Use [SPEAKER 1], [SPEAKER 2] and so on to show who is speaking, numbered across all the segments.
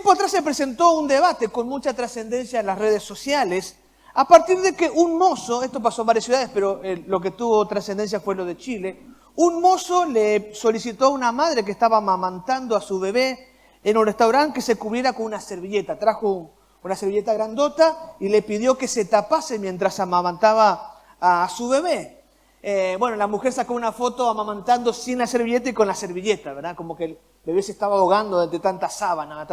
[SPEAKER 1] tiempo atrás se presentó un debate con mucha trascendencia en las redes sociales, a partir de que un mozo, esto pasó en varias ciudades, pero lo que tuvo trascendencia fue lo de Chile, un mozo le solicitó a una madre que estaba amamantando a su bebé en un restaurante que se cubriera con una servilleta. Trajo una servilleta grandota y le pidió que se tapase mientras amamantaba a su bebé. Bueno, la mujer sacó una foto amamantando sin la servilleta y con la servilleta, ¿verdad? Como que el bebé se estaba ahogando de tanta sábana,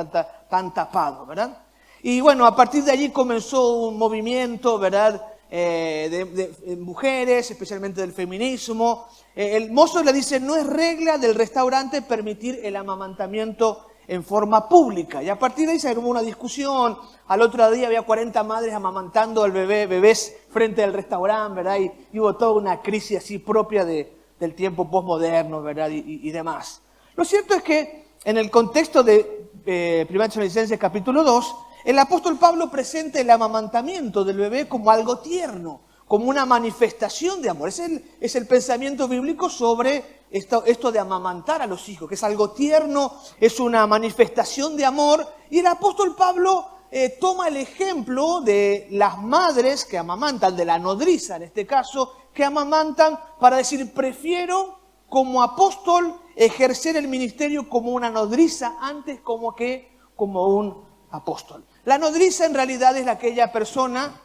[SPEAKER 1] tan tapado, ¿verdad? Y bueno, a partir de allí comenzó un movimiento, ¿verdad?, de mujeres, especialmente del feminismo. El mozo le dice, no es regla del restaurante permitir el amamantamiento en forma pública. Y a partir de ahí se armó una discusión. Al otro día había 40 madres amamantando al bebés frente al restaurante, ¿verdad? Y hubo toda una crisis así propia del tiempo posmoderno, ¿verdad? Y demás. Lo cierto es que en el contexto de 1 Tesalonicenses capítulo 2, el apóstol Pablo presenta el amamantamiento del bebé como algo tierno, como una manifestación de amor. Es el pensamiento bíblico sobre esto de amamantar a los hijos, que es algo tierno, es una manifestación de amor. Y el apóstol Pablo toma el ejemplo de las madres que amamantan, de la nodriza en este caso, que amamantan para decir, prefiero como apóstol ejercer el ministerio como una nodriza antes como un apóstol. La nodriza en realidad es aquella persona,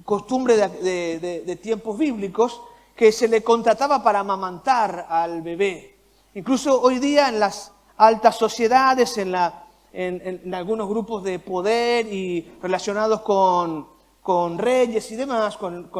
[SPEAKER 1] costumbre de tiempos bíblicos, que se le contrataba para amamantar al bebé. Incluso hoy día en las altas sociedades, en algunos grupos de poder y relacionados con reyes y demás, con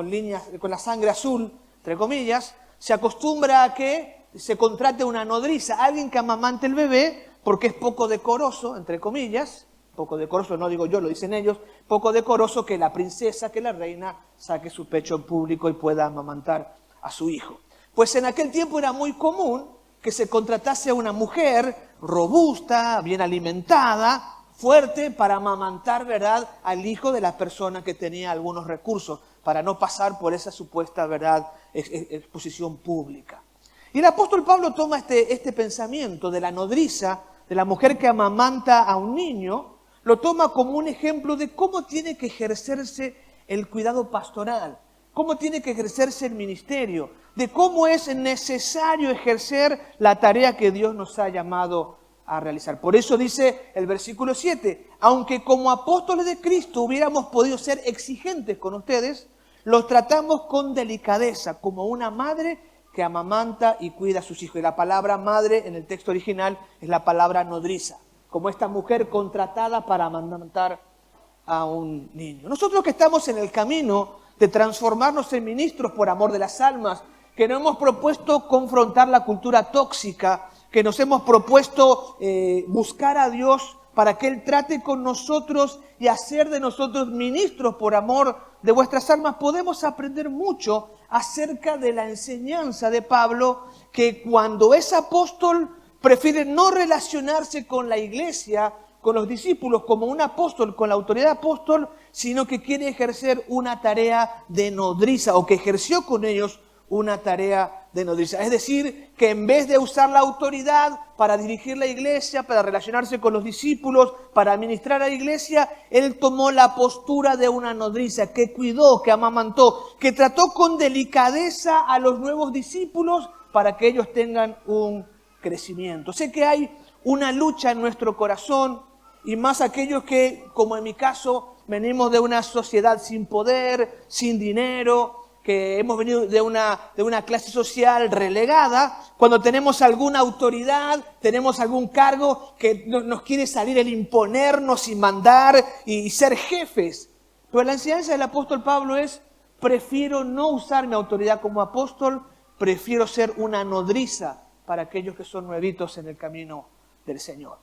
[SPEAKER 1] la sangre azul, entre comillas, se acostumbra a que se contrate una nodriza, alguien que amamante el bebé, porque es poco decoroso, entre comillas, poco decoroso, no digo yo, lo dicen ellos, poco decoroso que la princesa, que la reina, saque su pecho en público y pueda amamantar a su hijo. Pues en aquel tiempo era muy común que se contratase a una mujer robusta, bien alimentada, fuerte, para amamantar, ¿verdad?, al hijo de la persona que tenía algunos recursos, para no pasar por esa supuesta, ¿verdad?, exposición pública. Y el apóstol Pablo toma este pensamiento de la nodriza, de la mujer que amamanta a un niño, lo toma como un ejemplo de cómo tiene que ejercerse el cuidado pastoral, cómo tiene que ejercerse el ministerio, de cómo es necesario ejercer la tarea que Dios nos ha llamado a realizar. Por eso dice el versículo 7, aunque como apóstoles de Cristo hubiéramos podido ser exigentes con ustedes, los tratamos con delicadeza, como una madre que amamanta y cuida a sus hijos. Y la palabra madre en el texto original es la palabra nodriza, como esta mujer contratada para amamantar a un niño. Nosotros que estamos en el camino de transformarnos en ministros por amor de las almas, que nos hemos propuesto confrontar la cultura tóxica, que nos hemos propuesto buscar a Dios para que Él trate con nosotros y hacer de nosotros ministros por amor de vuestras almas, podemos aprender mucho acerca de la enseñanza de Pablo, que cuando es apóstol prefiere no relacionarse con la iglesia, con los discípulos, como un apóstol, con la autoridad de apóstol, sino que quiere ejercer una tarea de nodriza, o que ejerció con ellos una tarea de nodriza. Es decir, que en vez de usar la autoridad para dirigir la iglesia, para relacionarse con los discípulos, para administrar a la iglesia, él tomó la postura de una nodriza, que cuidó, que amamantó, que trató con delicadeza a los nuevos discípulos para que ellos tengan un crecimiento. Sé que hay una lucha en nuestro corazón, y más aquellos que, como en mi caso, venimos de una sociedad sin poder, sin dinero, que hemos venido de una clase social relegada. Cuando tenemos alguna autoridad, tenemos algún cargo que nos quiere salir el imponernos y mandar y ser jefes. Pero la enseñanza del apóstol Pablo es, prefiero no usar mi autoridad como apóstol, prefiero ser una nodriza para aquellos que son nuevitos en el camino del Señor.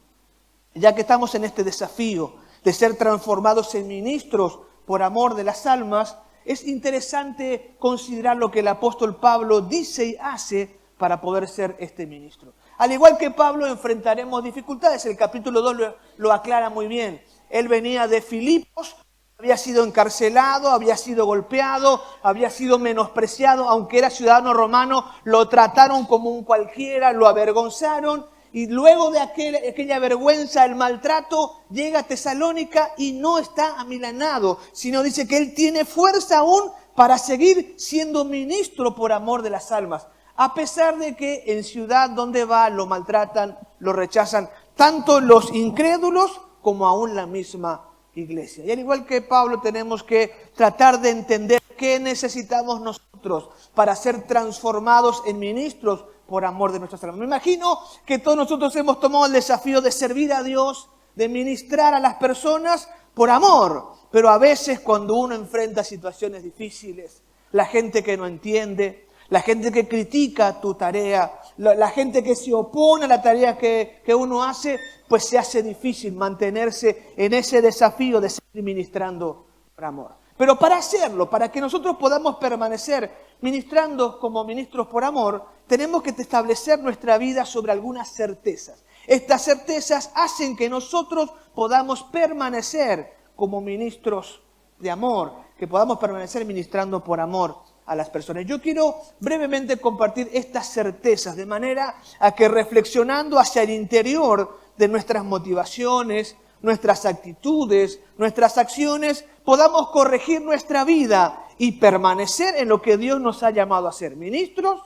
[SPEAKER 1] Ya que estamos en este desafío de ser transformados en ministros por amor de las almas, es interesante considerar lo que el apóstol Pablo dice y hace para poder ser este ministro. Al igual que Pablo, enfrentaremos dificultades. El capítulo 2 lo aclara muy bien. Él venía de Filipos, había sido encarcelado, había sido golpeado, había sido menospreciado. Aunque era ciudadano romano, lo trataron como un cualquiera, lo avergonzaron. Y luego de aquella vergüenza, el maltrato, llega a Tesalónica y no está amilanado, sino dice que él tiene fuerza aún para seguir siendo ministro por amor de las almas. A pesar de que en ciudad donde va lo maltratan, lo rechazan, tanto los incrédulos como aún la misma iglesia. Y al igual que Pablo tenemos que tratar de entender qué necesitamos nosotros para ser transformados en ministros por amor de nuestras almas. Me imagino que todos nosotros hemos tomado el desafío de servir a Dios, de ministrar a las personas por amor. Pero a veces cuando uno enfrenta situaciones difíciles, la gente que no entiende, la gente que critica tu tarea, la gente que se opone a la tarea que uno hace, pues se hace difícil mantenerse en ese desafío de seguir ministrando por amor. Pero para hacerlo, para que nosotros podamos permanecer ministrando como ministros por amor, tenemos que establecer nuestra vida sobre algunas certezas. Estas certezas hacen que nosotros podamos permanecer como ministros de amor, que podamos permanecer ministrando por amor a las personas. Yo quiero brevemente compartir estas certezas de manera a que reflexionando hacia el interior de nuestras motivaciones, nuestras actitudes, nuestras acciones, podamos corregir nuestra vida y permanecer en lo que Dios nos ha llamado a ser, ministros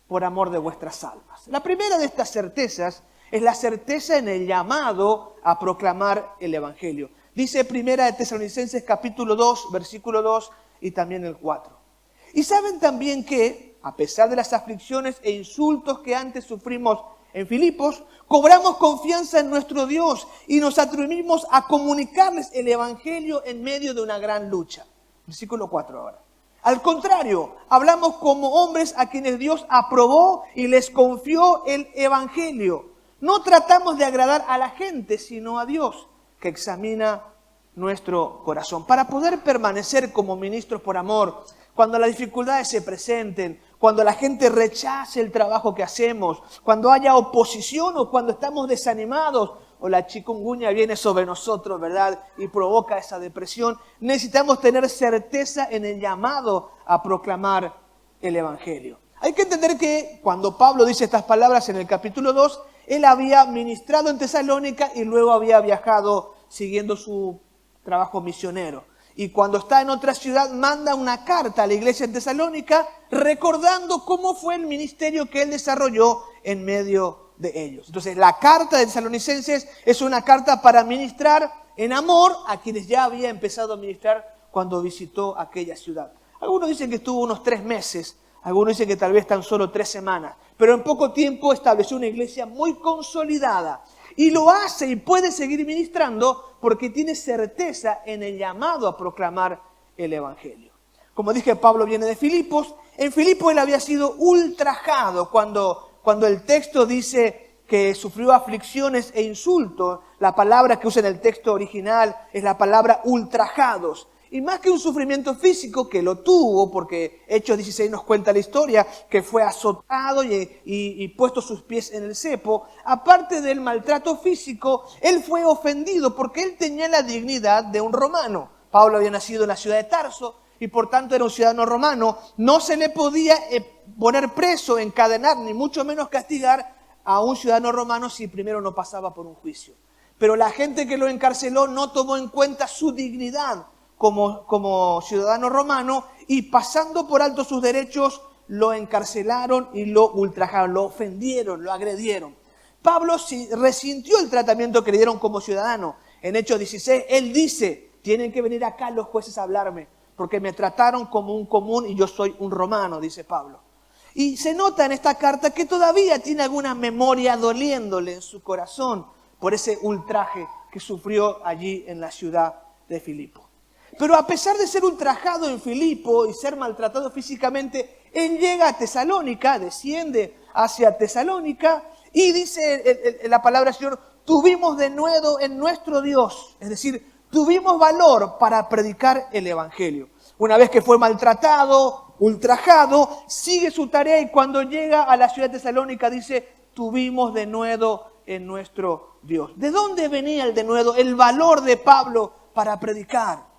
[SPEAKER 1] por amor de vuestras almas. La primera de estas certezas es la certeza en el llamado a proclamar el Evangelio. Dice Primera de Tesalonicenses capítulo 2, versículo 2 y también el 4. Y saben también que, a pesar de las aflicciones e insultos que antes sufrimos en Filipos, cobramos confianza en nuestro Dios y nos atrevimos a comunicarles el Evangelio en medio de una gran lucha. Versículo 4 ahora. Al contrario, hablamos como hombres a quienes Dios aprobó y les confió el Evangelio. No tratamos de agradar a la gente, sino a Dios, que examina nuestro corazón. Para poder permanecer como ministros por amor, cuando las dificultades se presenten, cuando la gente rechace el trabajo que hacemos, cuando haya oposición o cuando estamos desanimados o la chikungunya viene sobre nosotros, ¿verdad? Y provoca esa depresión, necesitamos tener certeza en el llamado a proclamar el Evangelio. Hay que entender que cuando Pablo dice estas palabras en el capítulo 2, él había ministrado en Tesalónica y luego había viajado siguiendo su trabajo misionero. Y cuando está en otra ciudad, manda una carta a la iglesia en Tesalónica recordando cómo fue el ministerio que él desarrolló en medio de ellos. Entonces, la carta de Tesalonicenses es una carta para ministrar en amor a quienes ya había empezado a ministrar cuando visitó aquella ciudad. Algunos dicen que estuvo unos 3 meses, algunos dicen que tal vez tan solo 3 semanas, pero en poco tiempo estableció una iglesia muy consolidada. Y lo hace y puede seguir ministrando porque tiene certeza en el llamado a proclamar el Evangelio. Como dije, Pablo viene de Filipos. En Filipos él había sido ultrajado cuando el texto dice que sufrió aflicciones e insultos. La palabra que usa en el texto original es la palabra ultrajados. Y más que un sufrimiento físico, que lo tuvo, porque Hechos 16 nos cuenta la historia, que fue azotado y puesto sus pies en el cepo, aparte del maltrato físico, él fue ofendido porque él tenía la dignidad de un romano. Pablo había nacido en la ciudad de Tarso y por tanto era un ciudadano romano. No se le podía poner preso, encadenar, ni mucho menos castigar a un ciudadano romano si primero no pasaba por un juicio. Pero la gente que lo encarceló no tomó en cuenta su dignidad como ciudadano romano y pasando por alto sus derechos lo encarcelaron y lo ultrajaron, lo ofendieron, lo agredieron. Pablo resintió el tratamiento que le dieron como ciudadano. En Hechos 16 él dice, tienen que venir acá los jueces a hablarme porque me trataron como un común y yo soy un romano, dice Pablo. Y se nota en esta carta que todavía tiene alguna memoria doliéndole en su corazón por ese ultraje que sufrió allí en la ciudad de Filipo. Pero a pesar de ser ultrajado en Filipo y ser maltratado físicamente, él llega a Tesalónica, desciende hacia Tesalónica y dice la palabra del Señor, tuvimos de nuevo en nuestro Dios, es decir, tuvimos valor para predicar el Evangelio. Una vez que fue maltratado, ultrajado, sigue su tarea y cuando llega a la ciudad de Tesalónica dice, tuvimos de nuevo en nuestro Dios. ¿De dónde venía el denuedo, el valor de Pablo para predicar?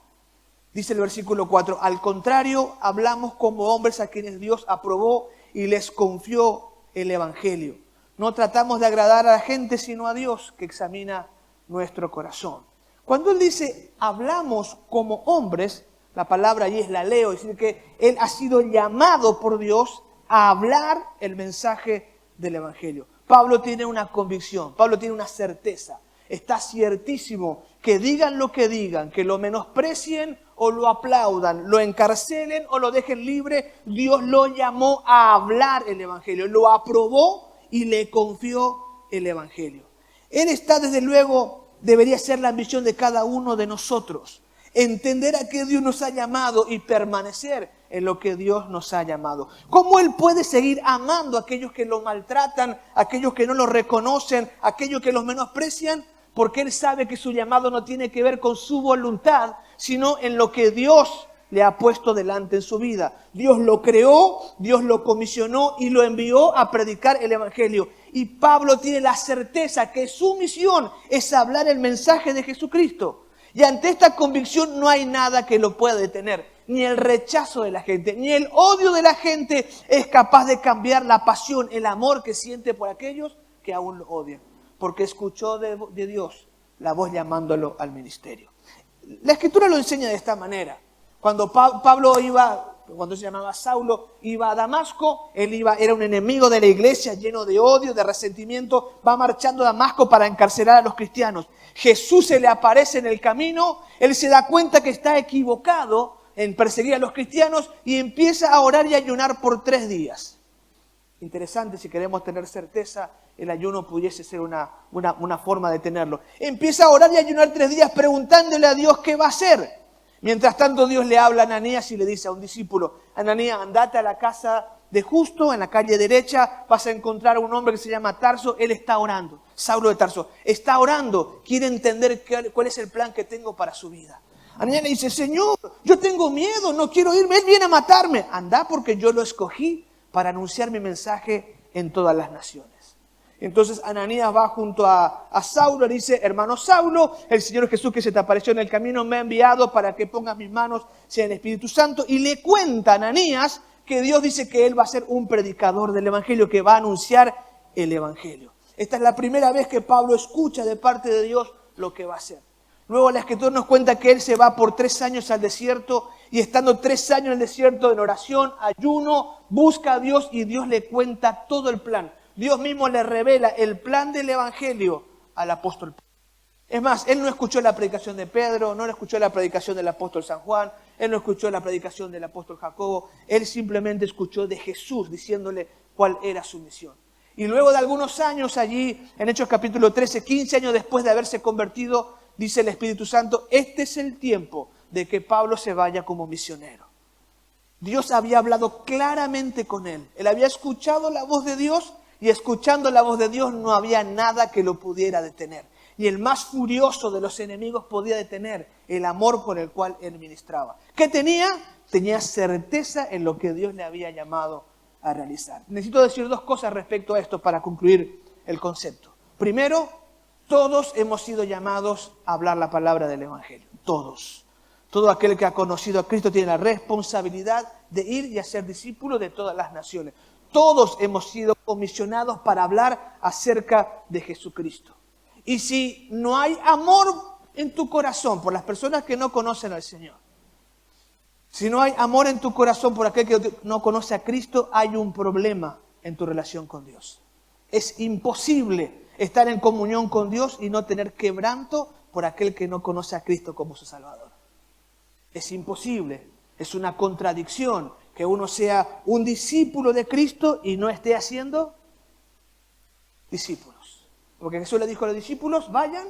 [SPEAKER 1] Dice el versículo 4, al contrario, hablamos como hombres a quienes Dios aprobó y les confió el Evangelio. No tratamos de agradar a la gente, sino a Dios, que examina nuestro corazón. Cuando él dice, hablamos como hombres, la palabra allí es la leo, es decir, que él ha sido llamado por Dios a hablar el mensaje del Evangelio. Pablo tiene una convicción, Pablo tiene una certeza. Está ciertísimo que digan lo que digan, que lo menosprecien o lo aplaudan, lo encarcelen o lo dejen libre, Dios lo llamó a hablar el Evangelio, lo aprobó y le confió el Evangelio. Él está, desde luego, debería ser la ambición de cada uno de nosotros, entender a qué Dios nos ha llamado y permanecer en lo que Dios nos ha llamado. ¿Cómo Él puede seguir amando a aquellos que lo maltratan, a aquellos que no lo reconocen, a aquellos que los menosprecian? Porque Él sabe que su llamado no tiene que ver con su voluntad, sino en lo que Dios le ha puesto delante en su vida. Dios lo creó, Dios lo comisionó y lo envió a predicar el Evangelio. Y Pablo tiene la certeza que su misión es hablar el mensaje de Jesucristo. Y ante esta convicción no hay nada que lo pueda detener. Ni el rechazo de la gente, ni el odio de la gente es capaz de cambiar la pasión, el amor que siente por aquellos que aún lo odian. Porque escuchó de Dios la voz llamándolo al ministerio. La Escritura lo enseña de esta manera. Cuando Pablo iba, cuando se llamaba Saulo, iba a Damasco, era un enemigo de la iglesia, lleno de odio, de resentimiento, va marchando a Damasco para encarcelar a los cristianos. Jesús se le aparece en el camino, él se da cuenta que está equivocado en perseguir a los cristianos y empieza a orar y ayunar por 3 días. Interesante, si queremos tener certeza, el ayuno pudiese ser una forma de tenerlo. Empieza a orar y ayunar 3 días preguntándole a Dios qué va a hacer. Mientras tanto Dios le habla a Ananías y le dice a un discípulo, Ananías, andate a la casa de Justo, en la calle derecha, vas a encontrar a un hombre que se llama Tarso, él está orando, Saulo de Tarso, está orando, quiere entender cuál es el plan que tengo para su vida. Ananías le dice, Señor, yo tengo miedo, no quiero irme, él viene a matarme. Anda porque yo lo escogí para anunciar mi mensaje en todas las naciones. Entonces Ananías va junto a Saulo y dice, hermano Saulo, el Señor Jesús que se te apareció en el camino me ha enviado para que pongas mis manos en el Espíritu Santo. Y le cuenta a Ananías que Dios dice que él va a ser un predicador del Evangelio, que va a anunciar el Evangelio. Esta es la primera vez que Pablo escucha de parte de Dios lo que va a hacer. Luego la Escritura nos cuenta que él se va por 3 años al desierto y estando 3 años en el desierto en oración, ayuno, busca a Dios y Dios le cuenta todo el plan. Dios mismo le revela el plan del Evangelio al apóstol Pedro. Es más, él no escuchó la predicación de Pedro, no escuchó la predicación del apóstol San Juan, él no escuchó la predicación del apóstol Jacobo, él simplemente escuchó de Jesús diciéndole cuál era su misión. Y luego de algunos años allí, en Hechos capítulo 13, 15 años después de haberse convertido, dice el Espíritu Santo, este es el tiempo de que Pablo se vaya como misionero. Dios había hablado claramente con él, él había escuchado la voz de Dios, y escuchando la voz de Dios no había nada que lo pudiera detener. Y el más furioso de los enemigos podía detener el amor por el cual él ministraba. ¿Qué tenía? Tenía certeza en lo que Dios le había llamado a realizar. Necesito decir 2 cosas respecto a esto para concluir el concepto. Primero, todos hemos sido llamados a hablar la palabra del Evangelio. Todos. Todo aquel que ha conocido a Cristo tiene la responsabilidad de ir y hacer discípulos de todas las naciones. Todos hemos sido comisionados para hablar acerca de Jesucristo. Y si no hay amor en tu corazón por las personas que no conocen al Señor, si no hay amor en tu corazón por aquel que no conoce a Cristo, hay un problema en tu relación con Dios. Es imposible estar en comunión con Dios y no tener quebranto por aquel que no conoce a Cristo como su Salvador. Es imposible, es una contradicción que uno sea un discípulo de Cristo y no esté haciendo discípulos. Porque Jesús le dijo a los discípulos, vayan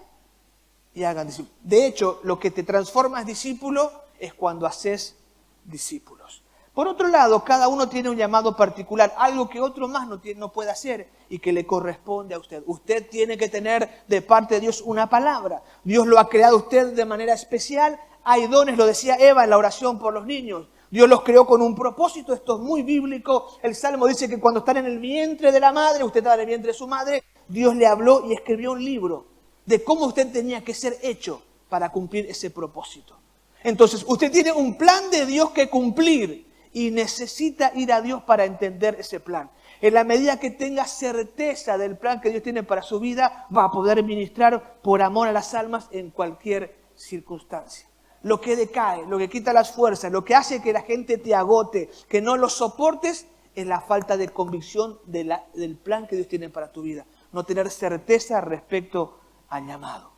[SPEAKER 1] y hagan discípulos. De hecho, lo que te transforma en discípulo es cuando haces discípulos. Por otro lado, cada uno tiene un llamado particular, algo que otro más no puede hacer y que le corresponde a usted. Usted tiene que tener de parte de Dios una palabra. Dios lo ha creado a usted de manera especial. Hay dones, lo decía Eva en la oración por los niños. Dios los creó con un propósito, esto es muy bíblico. El Salmo dice que cuando están en el vientre de la madre, usted estaba en el vientre de su madre, Dios le habló y escribió un libro de cómo usted tenía que ser hecho para cumplir ese propósito. Entonces, usted tiene un plan de Dios que cumplir y necesita ir a Dios para entender ese plan. En la medida que tenga certeza del plan que Dios tiene para su vida, va a poder ministrar por amor a las almas en cualquier circunstancia. Lo que decae, lo que quita las fuerzas, lo que hace que la gente te agote, que no lo soportes, es la falta de convicción del plan que Dios tiene para tu vida. No tener certeza respecto al llamado.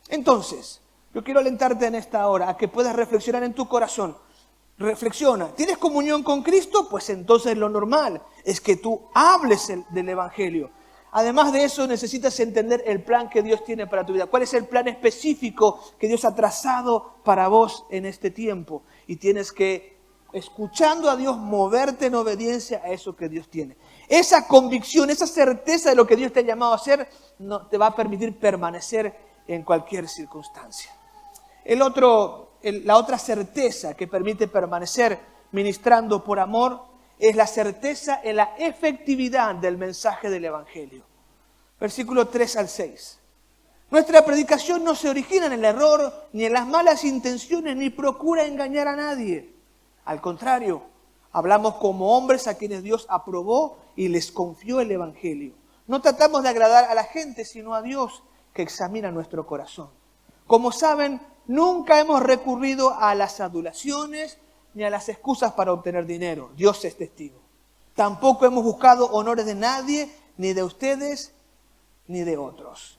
[SPEAKER 1] Entonces, yo quiero alentarte en esta hora a que puedas reflexionar en tu corazón. Reflexiona, ¿tienes comunión con Cristo? Pues entonces lo normal es que tú hables del Evangelio. Además de eso, necesitas entender el plan que Dios tiene para tu vida. ¿Cuál es el plan específico que Dios ha trazado para vos en este tiempo? Y tienes que, escuchando a Dios, moverte en obediencia a eso que Dios tiene. Esa convicción, esa certeza de lo que Dios te ha llamado a hacer, no, te va a permitir permanecer en cualquier circunstancia. La otra certeza que permite permanecer ministrando por amor es la certeza en la efectividad del mensaje del Evangelio. Versículo 3 al 6. Nuestra predicación no se origina en el error, ni en las malas intenciones, ni procura engañar a nadie. Al contrario, hablamos como hombres a quienes Dios aprobó y les confió el Evangelio. No tratamos de agradar a la gente, sino a Dios, que examina nuestro corazón. Como saben, nunca hemos recurrido a las adulaciones ni a las excusas para obtener dinero. Dios es testigo. Tampoco hemos buscado honores de nadie, ni de ustedes, ni de otros.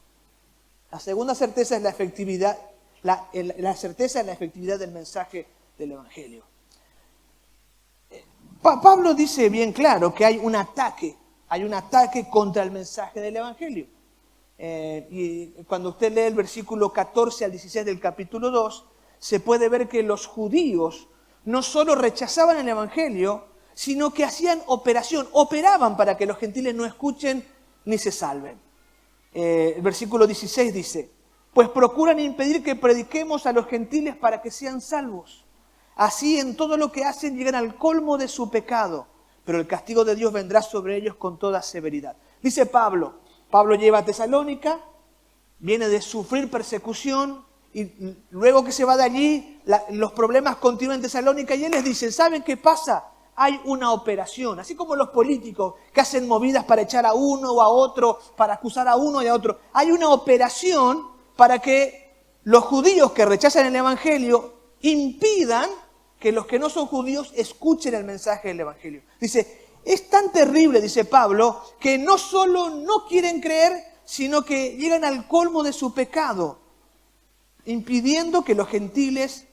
[SPEAKER 1] La segunda certeza es la efectividad, la certeza en la efectividad del mensaje del Evangelio. Pablo dice bien claro que hay un ataque contra el mensaje del Evangelio. Y cuando usted lee el versículo 14 al 16 del capítulo 2, se puede ver que los judíos no solo rechazaban el Evangelio, sino que hacían operaban para que los gentiles no escuchen ni se salven. El versículo 16 dice, pues procuran impedir que prediquemos a los gentiles para que sean salvos. Así en todo lo que hacen llegan al colmo de su pecado, pero el castigo de Dios vendrá sobre ellos con toda severidad. Dice Pablo lleva a Tesalónica, viene de sufrir persecución y luego que se va de allí, los problemas continúan en Tesalónica y él les dice, ¿saben qué pasa? Hay una operación, así como los políticos que hacen movidas para echar a uno o a otro, para acusar a uno y a otro. Hay una operación para que los judíos que rechazan el Evangelio impidan que los que no son judíos escuchen el mensaje del Evangelio. Dice, es tan terrible, dice Pablo, que no solo no quieren creer, sino que llegan al colmo de su pecado, impidiendo que los gentiles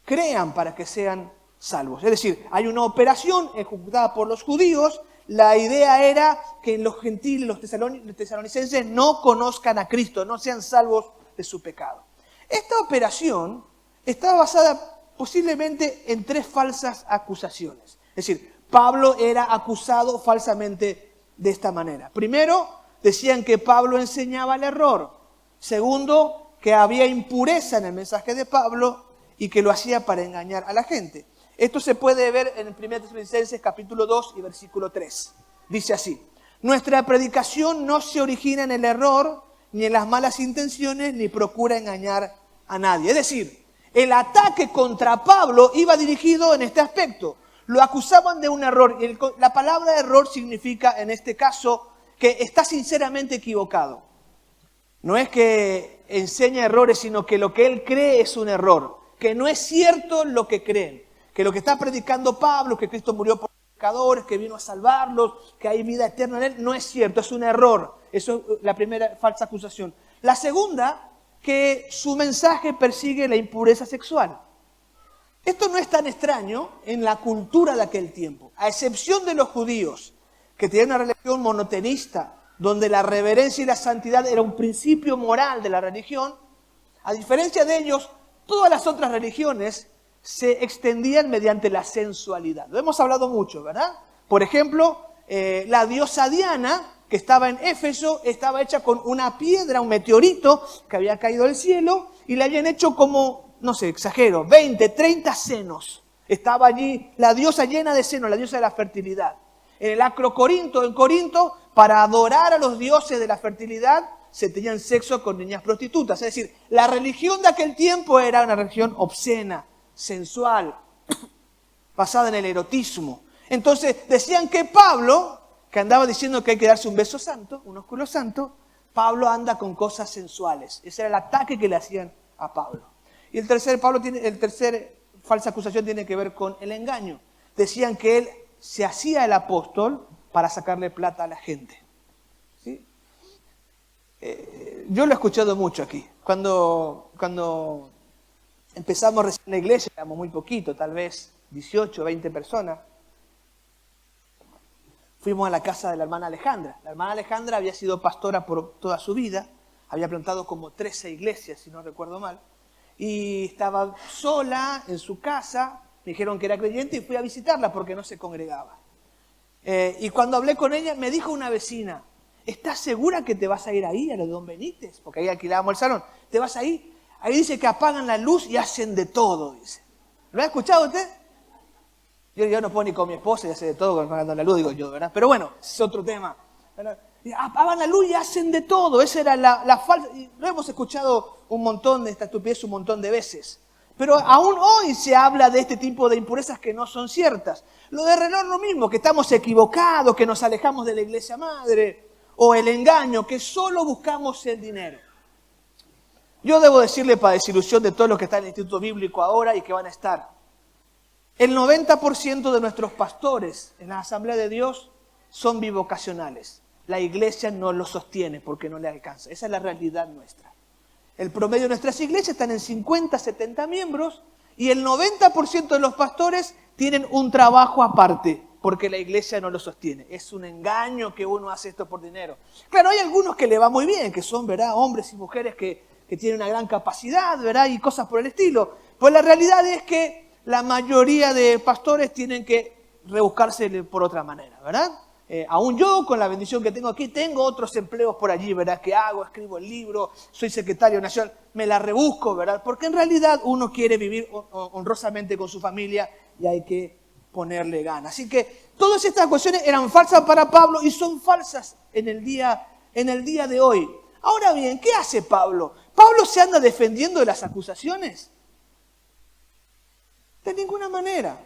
[SPEAKER 1] crean para que sean salvos. Es decir, hay una operación ejecutada por los judíos. La idea era que los gentiles, los tesalonicenses, no conozcan a Cristo, no sean salvos de su pecado. Esta operación estaba basada posiblemente en 3 falsas acusaciones. Es decir, Pablo era acusado falsamente de esta manera. Primero, decían que Pablo enseñaba el error. Segundo, que había impureza en el mensaje de Pablo y que lo hacía para engañar a la gente. Esto se puede ver en 1 Tesalonicenses capítulo 2 y versículo 3. Dice así, nuestra predicación no se origina en el error, ni en las malas intenciones, ni procura engañar a nadie. Es decir, el ataque contra Pablo iba dirigido en este aspecto. Lo acusaban de un error. Y la palabra error significa, en este caso, que está sinceramente equivocado. No es que enseña errores, sino que lo que él cree es un error. Que no es cierto lo que creen. Que lo que está predicando Pablo, que Cristo murió por los pecadores, que vino a salvarlos, que hay vida eterna en él, no es cierto, es un error. Eso es la primera falsa acusación. La segunda, que su mensaje persigue la impureza sexual. Esto no es tan extraño en la cultura de aquel tiempo, a excepción de los judíos, que tenían una religión monoteísta, donde la reverencia y la santidad era un principio moral de la religión. A diferencia de ellos, todas las otras religiones se extendían mediante la sensualidad. Lo hemos hablado mucho, ¿verdad? Por ejemplo, la diosa Diana, que estaba en Éfeso, estaba hecha con una piedra, un meteorito que había caído del cielo, y le habían hecho como, no sé, exagero, 20, 30 senos. Estaba allí la diosa llena de senos, la diosa de la fertilidad. En el Acro Corinto, en Corinto, para adorar a los dioses de la fertilidad, se tenían sexo con niñas prostitutas. Es decir, la religión de aquel tiempo era una religión obscena, sensual, basada en el erotismo. Entonces decían que Pablo, que andaba diciendo que hay que darse un beso santo, un ósculo santo, Pablo anda con cosas sensuales. Ese era el ataque que le hacían a Pablo. Y el tercer falsa acusación tiene que ver con el engaño. Decían que él se hacía el apóstol para sacarle plata a la gente. ¿Sí? Yo lo he escuchado mucho aquí. Cuando empezamos recién la iglesia, éramos muy poquito, tal vez 18, 20 personas. Fuimos a la casa de la hermana Alejandra. La hermana Alejandra había sido pastora por toda su vida, había plantado como 13 iglesias, si no recuerdo mal, y estaba sola en su casa, me dijeron que era creyente y fui a visitarla porque no se congregaba. Y cuando hablé con ella, me dijo una vecina, ¿estás segura que te vas a ir ahí, a lo de Don Benítez? Porque ahí alquilábamos el salón. ¿Te vas ahí? Ahí dice que apagan la luz y hacen de todo, dice. ¿Lo ha escuchado usted? Yo no puedo ni con mi esposa y hace de todo apagando la luz, digo yo, ¿verdad? Pero bueno, es otro tema. Apagan la luz y hacen de todo. Esa era la falsa. Y lo hemos escuchado un montón de esta estupidez un montón de veces. Pero aún hoy se habla de este tipo de impurezas que no son ciertas. Lo de reloj lo mismo, que estamos equivocados, que nos alejamos de la iglesia madre, o el engaño, que solo buscamos el dinero. Yo debo decirle, para desilusión de todos los que están en el Instituto Bíblico ahora y que van a estar, el 90% de nuestros pastores en la Asamblea de Dios son bivocacionales. La iglesia no los sostiene porque no le alcanza. Esa es la realidad nuestra. El promedio de nuestras iglesias están en 50, 70 miembros y el 90% de los pastores tienen un trabajo aparte porque la iglesia no lo sostiene. Es un engaño que uno hace esto por dinero. Claro, hay algunos que le va muy bien, que son, ¿verdad?, hombres y mujeres que tienen una gran capacidad, ¿verdad?, y cosas por el estilo. Pues la realidad es que la mayoría de pastores tienen que rebuscarse por otra manera, ¿verdad? Aún yo, con la bendición que tengo aquí, tengo otros empleos por allí, ¿verdad? Que hago, escribo el libro, soy secretario nacional, me la rebusco, ¿verdad? Porque en realidad uno quiere vivir honrosamente con su familia y hay que ponerle ganas. Así que todas estas cuestiones eran falsas para Pablo y son falsas en el día de hoy. Ahora bien, ¿qué hace Pablo? ¿Pablo se anda defendiendo de las acusaciones? De ninguna manera.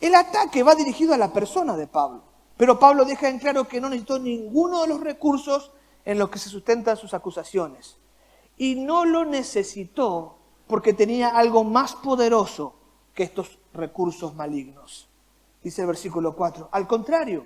[SPEAKER 1] El ataque va dirigido a la persona de Pablo. Pero Pablo deja en claro que no necesitó ninguno de los recursos en los que se sustentan sus acusaciones. Y no lo necesitó porque tenía algo más poderoso que estos recursos malignos. Dice el versículo 4. Al contrario,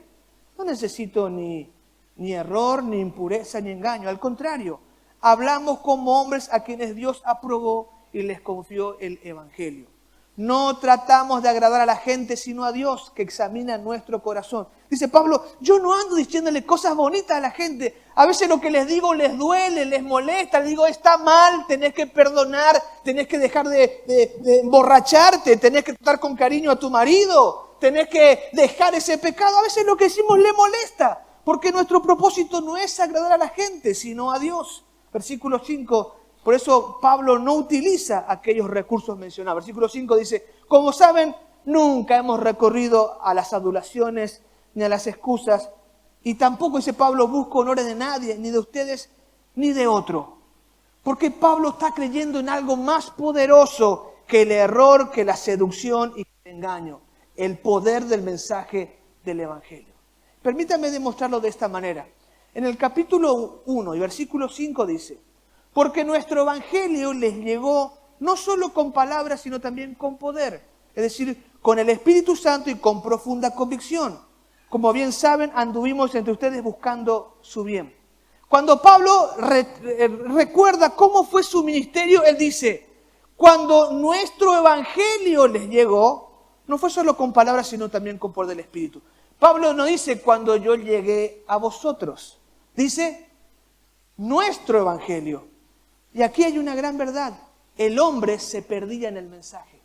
[SPEAKER 1] no necesito ni error, ni impureza, ni engaño. Al contrario, hablamos como hombres a quienes Dios aprobó y les confió el Evangelio. No tratamos de agradar a la gente, sino a Dios, que examina nuestro corazón. Dice Pablo, yo no ando diciéndole cosas bonitas a la gente. A veces lo que les digo les duele, les molesta. Les digo, está mal, tenés que perdonar, tenés que dejar de emborracharte, tenés que tratar con cariño a tu marido, tenés que dejar ese pecado. A veces lo que decimos le molesta, porque nuestro propósito no es agradar a la gente, sino a Dios. Versículo 5. Por eso Pablo no utiliza aquellos recursos mencionados. Versículo 5 dice, como saben, nunca hemos recurrido a las adulaciones ni a las excusas. Y tampoco, dice Pablo, busco honores de nadie, ni de ustedes, ni de otro. Porque Pablo está creyendo en algo más poderoso que el error, que la seducción y el engaño. El poder del mensaje del Evangelio. Permítame demostrarlo de esta manera. En el capítulo 1 y versículo 5 dice, porque nuestro evangelio les llegó no solo con palabras, sino también con poder. Es decir, con el Espíritu Santo y con profunda convicción. Como bien saben, anduvimos entre ustedes buscando su bien. Cuando Pablo recuerda cómo fue su ministerio, él dice, cuando nuestro evangelio les llegó, no fue solo con palabras, sino también con poder del Espíritu. Pablo no dice cuando yo llegué a vosotros. Dice nuestro evangelio. Y aquí hay una gran verdad. El hombre se perdía en el mensaje.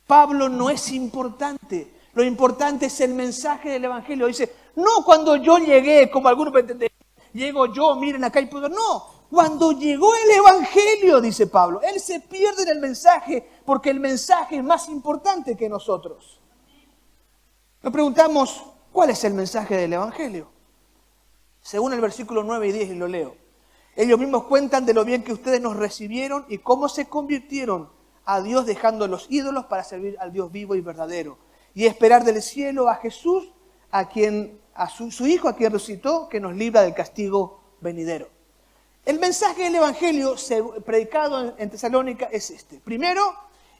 [SPEAKER 1] Pablo no es importante. Lo importante es el mensaje del Evangelio. Dice, no cuando yo llegué, como algunos pretenden, llego yo, miren acá hay poder. No, cuando llegó el Evangelio, dice Pablo, él se pierde en el mensaje porque el mensaje es más importante que nosotros. Nos preguntamos, ¿cuál es el mensaje del Evangelio? Según el versículo 9 y 10, y lo leo. Ellos mismos cuentan de lo bien que ustedes nos recibieron y cómo se convirtieron a Dios dejando los ídolos para servir al Dios vivo y verdadero y esperar del cielo a Jesús, a quien a su Hijo a quien resucitó, que nos libra del castigo venidero. El mensaje del Evangelio predicado en Tesalónica es este. Primero,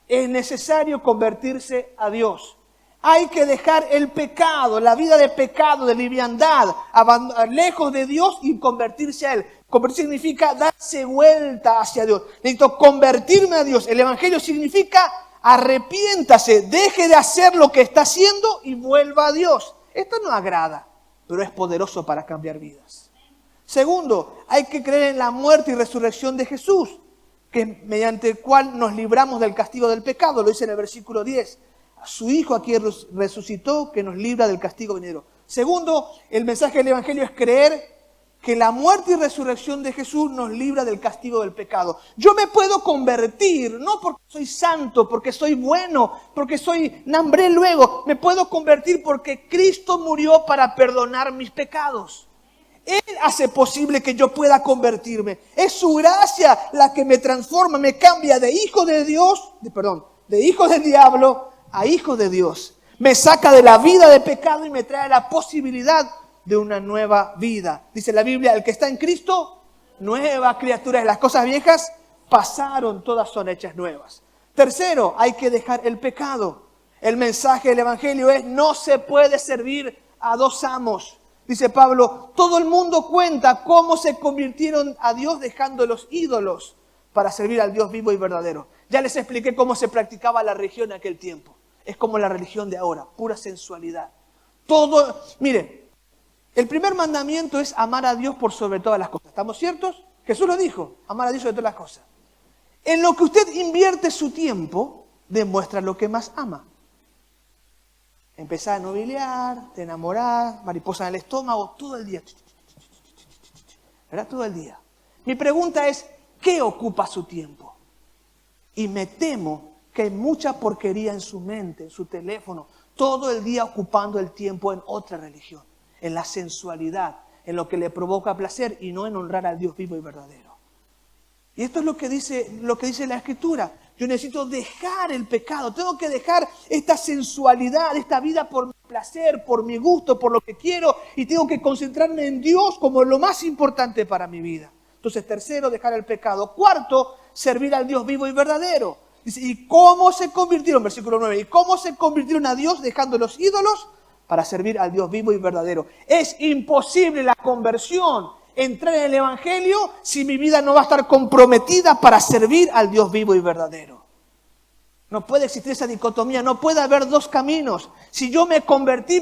[SPEAKER 1] es necesario convertirse a Dios. Hay que dejar el pecado, la vida de pecado, de liviandad, lejos de Dios y convertirse a Él. Convertir significa darse vuelta hacia Dios. Necesito convertirme a Dios. El Evangelio significa arrepiéntase, deje de hacer lo que está haciendo y vuelva a Dios. Esto no agrada, pero es poderoso para cambiar vidas. Segundo, hay que creer en la muerte y resurrección de Jesús, que mediante el cual nos libramos del castigo del pecado. Lo dice en el versículo 10. A su Hijo a quien resucitó, que nos libra del castigo venidero. Segundo, el mensaje del Evangelio es creer que la muerte y resurrección de Jesús nos libra del castigo del pecado. Yo me puedo convertir, no porque soy santo, porque soy bueno, porque soy nambré luego. Me puedo convertir porque Cristo murió para perdonar mis pecados. Él hace posible que yo pueda convertirme. Es su gracia la que me transforma, me cambia de hijo de Dios, de hijo del diablo a hijo de Dios. Me saca de la vida de pecado y me trae la posibilidad de una nueva vida. Dice la Biblia, el que está en Cristo, nueva criatura. Las cosas viejas pasaron, todas son hechas nuevas. Tercero, hay que dejar el pecado. El mensaje del Evangelio es, no se puede servir a dos amos. Dice Pablo, todo el mundo cuenta cómo se convirtieron a Dios dejando los ídolos para servir al Dios vivo y verdadero. Ya les expliqué cómo se practicaba la religión en aquel tiempo. Es como la religión de ahora, pura sensualidad. Mire, el primer mandamiento es amar a Dios por sobre todas las cosas. ¿Estamos ciertos? Jesús lo dijo, amar a Dios sobre todas las cosas. En lo que usted invierte su tiempo, demuestra lo que más ama. Empezar a novilear, te enamorar, mariposa en el estómago, todo el día. ¿Verdad? Todo el día. Mi pregunta es, ¿qué ocupa su tiempo? Y me temo que hay mucha porquería en su mente, en su teléfono, todo el día ocupando el tiempo en otra religión, en la sensualidad, en lo que le provoca placer y no en honrar al Dios vivo y verdadero. Y esto es lo que dice la Escritura. Yo necesito dejar el pecado, tengo que dejar esta sensualidad, esta vida por mi placer, por mi gusto, por lo que quiero, y tengo que concentrarme en Dios como lo más importante para mi vida. Entonces, tercero, dejar el pecado. Cuarto, servir al Dios vivo y verdadero. Dice, ¿y cómo se convirtieron? Versículo 9. ¿Y cómo se convirtieron a Dios dejando los ídolos? Para servir al Dios vivo y verdadero. Es imposible la conversión, entrar en el Evangelio, si mi vida no va a estar comprometida para servir al Dios vivo y verdadero. No puede existir esa dicotomía, no puede haber dos caminos. Si yo me convertí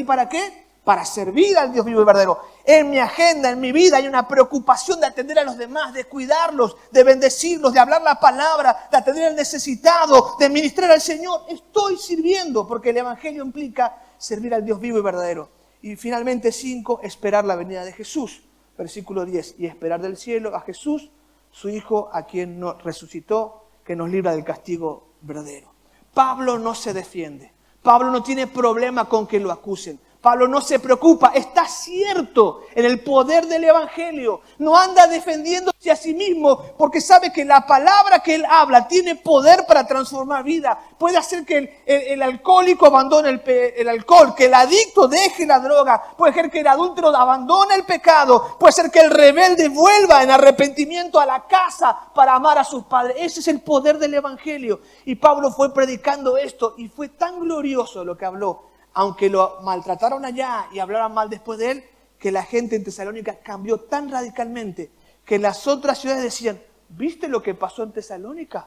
[SPEAKER 1] ¿para qué? Para servir al Dios vivo y verdadero. En mi agenda, en mi vida, hay una preocupación de atender a los demás, de cuidarlos, de bendecirlos, de hablar la palabra, de atender al necesitado, de ministrar al Señor. Estoy sirviendo, porque el Evangelio implica servir al Dios vivo y verdadero. Y finalmente 5, esperar la venida de Jesús. Versículo 10, y esperar del cielo a Jesús, su Hijo, a quien nos resucitó, que nos libra del castigo verdadero. Pablo no se defiende. Pablo no tiene problema con que lo acusen. Pablo no se preocupa, está cierto en el poder del Evangelio. No anda defendiéndose a sí mismo porque sabe que la palabra que él habla tiene poder para transformar vida. Puede hacer que el alcohólico abandone el alcohol, que el adicto deje la droga. Puede ser que el adúltero abandone el pecado. Puede ser que el rebelde vuelva en arrepentimiento a la casa para amar a sus padres. Ese es el poder del Evangelio. Y Pablo fue predicando esto y fue tan glorioso lo que habló. Aunque lo maltrataron allá y hablaran mal después de él, que la gente en Tesalónica cambió tan radicalmente que las otras ciudades decían, ¿viste lo que pasó en Tesalónica?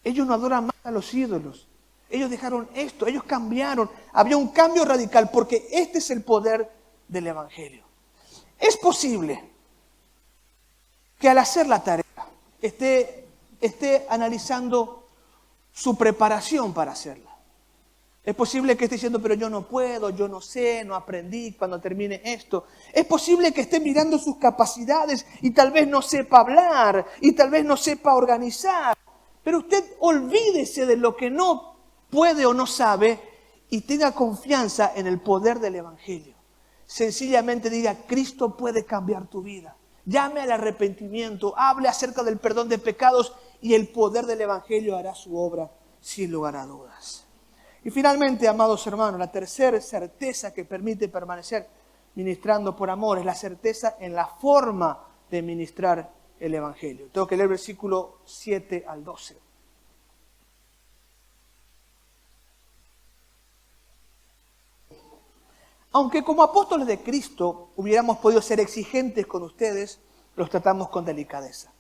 [SPEAKER 1] Ellos no adoran más a los ídolos. Ellos dejaron esto, ellos cambiaron. Había un cambio radical porque este es el poder del Evangelio. Es posible que al hacer la tarea esté analizando su preparación para hacerla. Es posible que esté diciendo, pero yo no puedo, yo no sé, no aprendí cuando termine esto. Es posible que esté mirando sus capacidades y tal vez no sepa hablar y tal vez no sepa organizar. Pero usted olvídese de lo que no puede o no sabe y tenga confianza en el poder del Evangelio. Sencillamente diga, Cristo puede cambiar tu vida. Llame al arrepentimiento, hable acerca del perdón de pecados y el poder del Evangelio hará su obra sin lugar a dudas. Y finalmente, amados hermanos, la tercera certeza que permite permanecer ministrando por amor es la certeza en la forma de ministrar el Evangelio. Tengo que leer versículo 7 al 12. Aunque como apóstoles de Cristo hubiéramos podido ser exigentes con ustedes, los tratamos con delicadeza,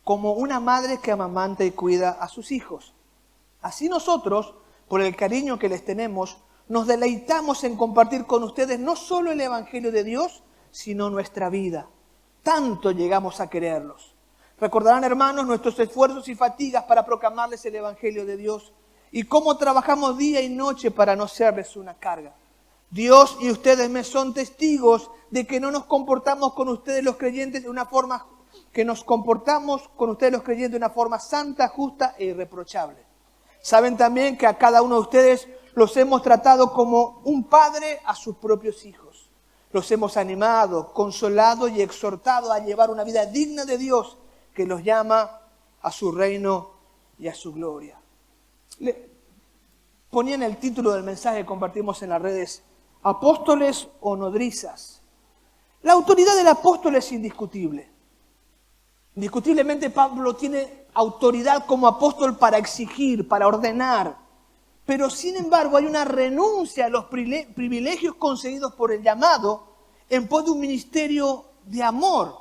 [SPEAKER 1] como una madre que amamanta y cuida a sus hijos. Así nosotros, por el cariño que les tenemos, nos deleitamos en compartir con ustedes no solo el Evangelio de Dios, sino nuestra vida. Tanto llegamos a quererlos. Recordarán, hermanos, nuestros esfuerzos y fatigas para proclamarles el Evangelio de Dios y cómo trabajamos día y noche para no serles una carga. Dios y ustedes me son testigos de que no nos comportamos con ustedes los creyentes de una forma, que nos comportamos con ustedes los creyentes de una forma santa, justa e irreprochable. Saben también que a cada uno de ustedes los hemos tratado como un padre a sus propios hijos. Los hemos animado, consolado y exhortado a llevar una vida digna de Dios que los llama a su reino y a su gloria. Ponían el título del mensaje que compartimos en las redes: ¿apóstoles o nodrizas? La autoridad del apóstol es indiscutible. Indiscutiblemente Pablo tiene autoridad como apóstol para exigir, para ordenar. Pero sin embargo hay una renuncia a los privilegios concedidos por el llamado en pos de un ministerio de amor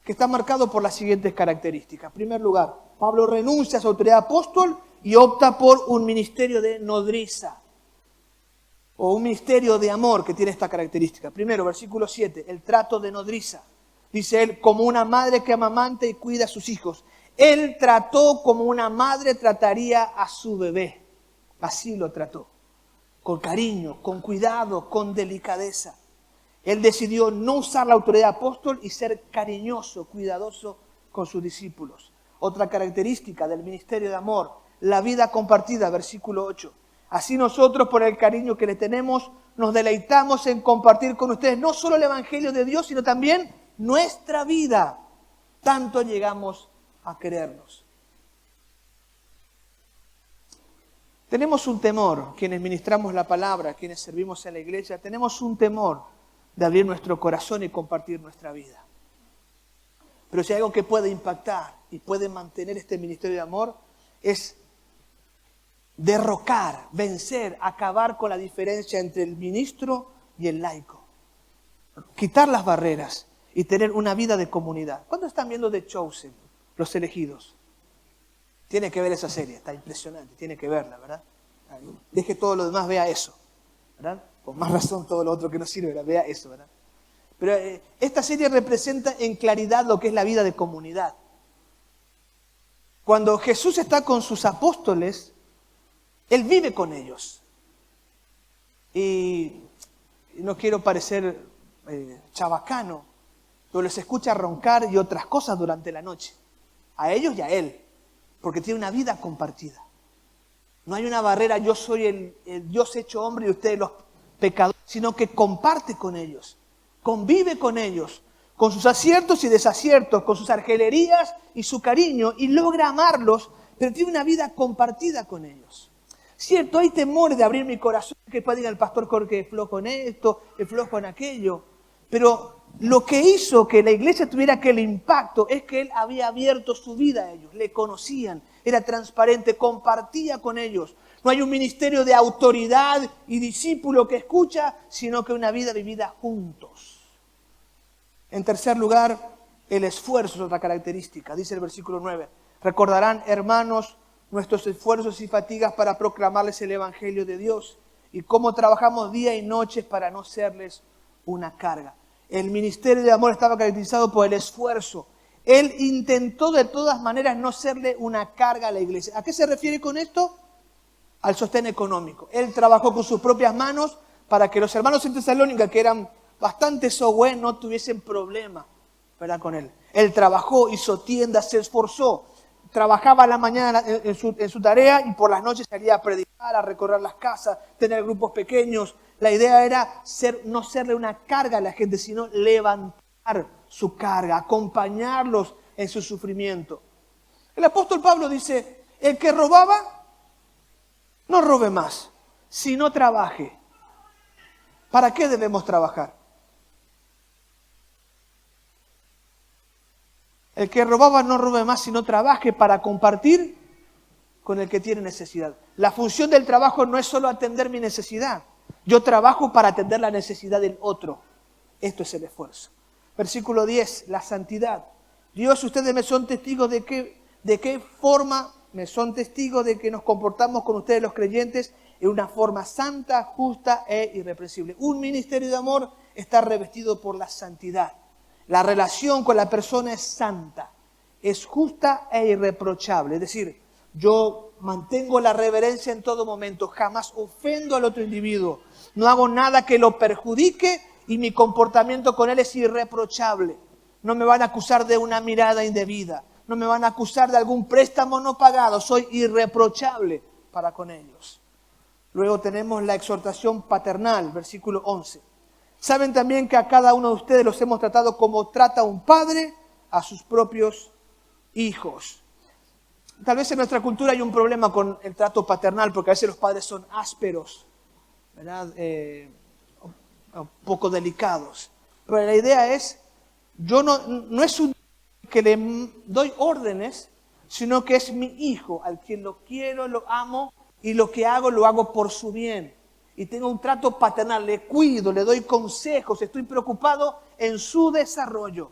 [SPEAKER 1] que está marcado por las siguientes características. En primer lugar, Pablo renuncia a su autoridad de apóstol y opta por un ministerio de nodriza, o un ministerio de amor que tiene esta característica. Primero, versículo 7, el trato de nodriza. Dice él, como una madre que amamanta y cuida a sus hijos. Él trató como una madre trataría a su bebé. Así lo trató, con cariño, con cuidado, con delicadeza. Él decidió no usar la autoridad de apóstol y ser cariñoso, cuidadoso con sus discípulos. Otra característica del ministerio de amor, la vida compartida, versículo 8. Así nosotros, por el cariño que le tenemos, nos deleitamos en compartir con ustedes no solo el Evangelio de Dios, sino también nuestra vida. Tanto llegamos a querernos. Tenemos un temor, quienes ministramos la palabra, quienes servimos en la iglesia, tenemos un temor de abrir nuestro corazón y compartir nuestra vida. Pero si hay algo que puede impactar y puede mantener este ministerio de amor, es derrocar, vencer, acabar con la diferencia entre el ministro y el laico. Quitar las barreras y tener una vida de comunidad. ¿Cuándo están viendo The Chosen, Los Elegidos? Tiene que ver esa serie, está impresionante, tiene que verla, ¿verdad? Deje todo lo demás, vea eso, ¿verdad? Con más razón todo lo otro que no sirve, ¿verdad? Vea eso, ¿verdad? Pero esta serie representa en claridad lo que es la vida de comunidad. Cuando Jesús está con sus apóstoles, Él vive con ellos. Y no quiero parecer chabacano, pero les escucha roncar y otras cosas durante la noche. A ellos y a Él. Porque tiene una vida compartida. No hay una barrera, yo soy el Dios hecho hombre y ustedes los pecadores, sino que comparte con ellos, convive con ellos, con sus aciertos y desaciertos, con sus argelerías y su cariño, y logra amarlos, pero tiene una vida compartida con ellos. Cierto, hay temores de abrir mi corazón, que pueda decir el pastor Jorge es flojo en esto, es flojo en aquello, pero lo que hizo que la iglesia tuviera aquel impacto es que él había abierto su vida a ellos, le conocían, era transparente, compartía con ellos. No hay un ministerio de autoridad y discípulo que escucha, sino que una vida vivida juntos. En tercer lugar, el esfuerzo es otra característica. Dice el versículo 9, recordarán, hermanos, nuestros esfuerzos y fatigas para proclamarles el Evangelio de Dios y cómo trabajamos día y noche para no serles una carga. El ministerio de amor estaba caracterizado por el esfuerzo. Él intentó de todas maneras no serle una carga a la iglesia. ¿A qué se refiere con esto? Al sostén económico. Él trabajó con sus propias manos para que los hermanos en Tesalónica, que eran bastante sohue, no tuviesen problema, ¿verdad? Con él. Él trabajó, hizo tiendas, se esforzó. Trabajaba a la mañana en su tarea y por las noches salía a predicar, a recorrer las casas, tener grupos pequeños. La idea era no serle una carga a la gente, sino levantar su carga, acompañarlos en su sufrimiento. El apóstol Pablo dice, el que robaba, no robe más. si no trabaje. ¿Para qué debemos trabajar? El que robaba no robe más, sino trabaje para compartir con el que tiene necesidad. La función del trabajo no es solo atender mi necesidad. Yo trabajo para atender la necesidad del otro. Esto es el esfuerzo. Versículo 10, la santidad. Dios, ustedes me son testigos de qué forma me son testigos de que nos comportamos con ustedes los creyentes en una forma santa, justa e irreprensible. Un ministerio de amor está revestido por la santidad. La relación con la persona es santa, es justa e irreprochable. Es decir, yo mantengo la reverencia en todo momento, jamás ofendo al otro individuo, no hago nada que lo perjudique y mi comportamiento con él es irreprochable. No me van a acusar de una mirada indebida, no me van a acusar de algún préstamo no pagado, soy irreprochable para con ellos. Luego tenemos la exhortación paternal, versículo 11. Saben también que a cada uno de ustedes los hemos tratado como trata un padre a sus propios hijos. Tal vez en nuestra cultura hay un problema con el trato paternal, porque a veces los padres son ásperos, ¿verdad? Un poco delicados. Pero la idea es, yo no es un que le doy órdenes, sino que es mi hijo, al quien lo quiero, lo amo, y lo que hago, lo hago por su bien. Y tengo un trato paternal, le cuido, le doy consejos, estoy preocupado en su desarrollo.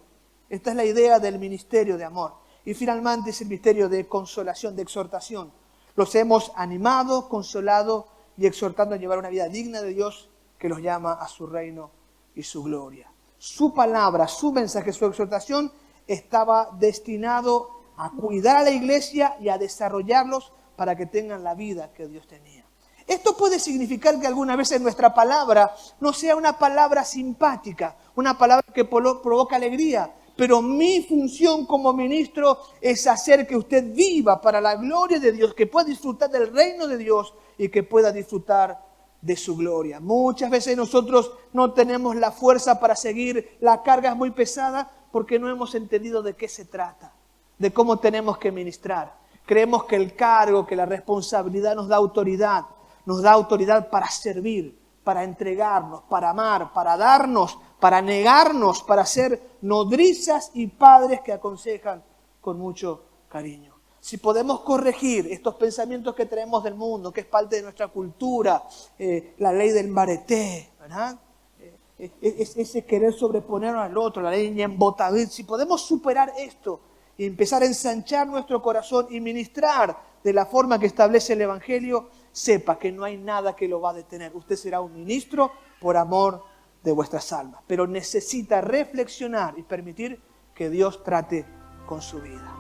[SPEAKER 1] Esta es la idea del ministerio de amor. Y finalmente es el ministerio de consolación, de exhortación. Los hemos animado, consolado y exhortando a llevar una vida digna de Dios que los llama a su reino y su gloria. Su palabra, su mensaje, su exhortación estaba destinado a cuidar a la iglesia y a desarrollarlos para que tengan la vida que Dios tenía. Esto puede significar que alguna vez en nuestra palabra no sea una palabra simpática, una palabra que provoca alegría, pero mi función como ministro es hacer que usted viva para la gloria de Dios, que pueda disfrutar del reino de Dios y que pueda disfrutar de su gloria. Muchas veces nosotros no tenemos la fuerza para seguir, la carga es muy pesada porque no hemos entendido de qué se trata, de cómo tenemos que ministrar. Creemos que el cargo, que la responsabilidad nos da autoridad para servir, para entregarnos, para amar, para darnos, para negarnos, para ser nodrizas y padres que aconsejan con mucho cariño. Si podemos corregir estos pensamientos que traemos del mundo, que es parte de nuestra cultura, la ley del mareté, ¿verdad? Ese querer sobreponernos al otro, la ley de Ñembotavit, si podemos superar esto y empezar a ensanchar nuestro corazón y ministrar de la forma que establece el Evangelio, sepa que no hay nada que lo va a detener. Usted será un ministro por amor de vuestras almas, pero necesita reflexionar y permitir que Dios trate con su vida.